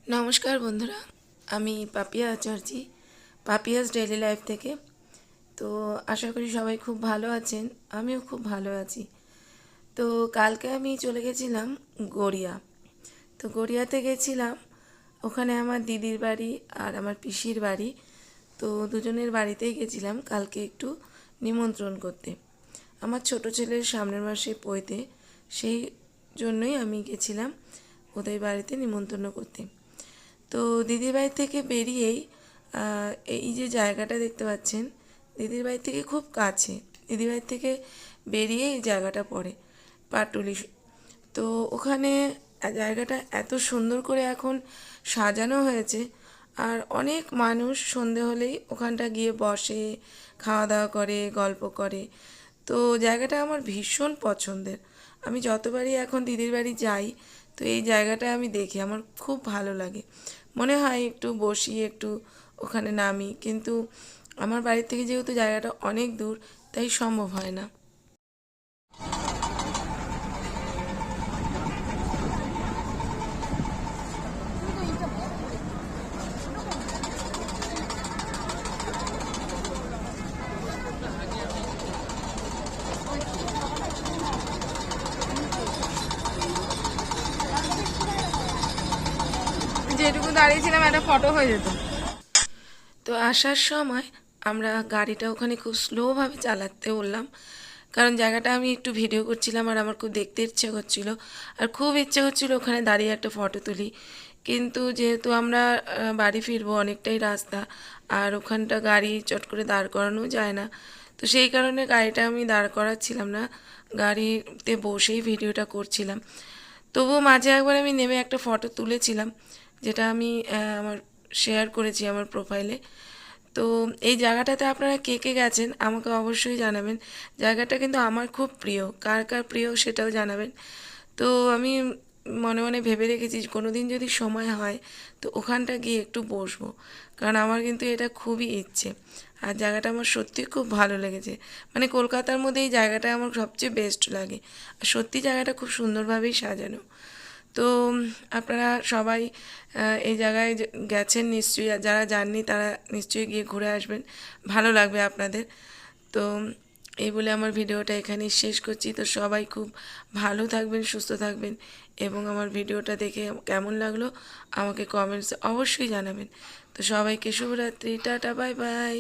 নমস্কার বন্ধুরা, আমি পাপিয়া আচার্যি, পাপিয়াস ডেইলি লাইফ থেকে। তো আশা করি সবাই খুব ভালো আছেন, আমিও খুব ভালো আছি। তো কালকে আমি চলে গেছিলাম গড়িয়া। তো গড়িয়াতে গেছিলাম, ওখানে আমার দিদির বাড়ি আর আমার পিসির বাড়ি। তো দুজনের বাড়িতেই গেছিলাম কালকে একটু নিমন্ত্রণ করতে। আমার ছোট ছেলের সামনের মাসে পৈতে, সেই জন্যই আমি গেছিলাম ওদের বাড়িতে নিমন্ত্রণ করতে। তো দিদির বাড়ি থেকে বেরিয়েই এই যে জায়গাটা দেখতে পাচ্ছেন, দিদির বাড়ি থেকে খুব কাছে। দিদির বাড়ি থেকে বেরিয়ে এই জায়গাটা পড়ে, পাটুলি। তো ওখানে জায়গাটা এত সুন্দর করে এখন সাজানো হয়েছে, আর অনেক মানুষ সন্ধে হলেই ওখানটা গিয়ে বসে, খাওয়া দাওয়া করে, গল্প করে। তো জায়গাটা আমার ভীষণ পছন্দের। আমি যতবারই এখন দিদির বাড়ি যাই, তো এই জায়গাটা আমি দেখি, আমার খুব ভালো লাগে। মনে হয় একটু বসি, একটু ওখানে নামি, কিন্তু আমার বাড়ি থেকে যেহেতু জায়গাটা অনেক দূর, তাই সম্ভব হয় না। যেটুকু দাঁড়িয়েছিলাম একটা ফটো হয়ে যেত। তো আসার সময় আমরা গাড়িটা ওখানে খুব স্লোভাবে চালাতে বললাম, কারণ জায়গাটা আমি একটু ভিডিও করছিলাম আর আমার খুব দেখতে ইচ্ছে করছিল, আর খুব ইচ্ছে করছিল ওখানে দাঁড়িয়ে একটা ফটো তুলি। কিন্তু যেহেতু আমরা বাড়ি ফিরবো, অনেকটাই রাস্তা, আর ওখানটা গাড়ি চট করে দাঁড় করানো যায় না। তো সেই কারণে গাড়িটা আমি দাঁড় করাচ্ছিলাম না, গাড়িতে বসেই ভিডিওটা করছিলাম। তবুও মাঝে একবার আমি নেমে একটা ফটো তুলেছিলাম, যেটা আমি আমার শেয়ার করেছি আমার প্রোফাইলে। তো এই জায়গাটাতে আপনারা কে কে গেছেন আমাকে অবশ্যই জানাবেন। জায়গাটা কিন্তু আমার খুব প্রিয়, কার কার প্রিয় সেটাও জানাবেন। তো আমি মনে মনে ভেবে রেখেছি কোনো দিন যদি সময় হয় তো ওখানটা গিয়ে একটু বসবো, কারণ আমার কিন্তু এটা খুবই ইচ্ছে। আর জায়গাটা আমার সত্যি খুব ভালো লেগেছে, মানে কলকাতার মধ্যে এই জায়গাটা আমার সবচেয়ে বেস্ট লাগে। আর সত্যি জায়গাটা খুব সুন্দরভাবেই সাজানো। তো আপনারা সবাই এই জায়গায় গেছেন নিশ্চয়ই, আর যারা যাননি তারা নিশ্চয়ই গিয়ে ঘুরে আসবেন, ভালো লাগবে আপনাদের। তো এই বলে আমার ভিডিওটা এখানেই শেষ করছি। তো সবাই খুব ভালো থাকবেন, সুস্থ থাকবেন, এবং আমার ভিডিওটা দেখে কেমন লাগলো আমাকে কমেন্টসে অবশ্যই জানাবেন। তো সবাইকে শুভরাত্রি, টাটা, বাই বাই।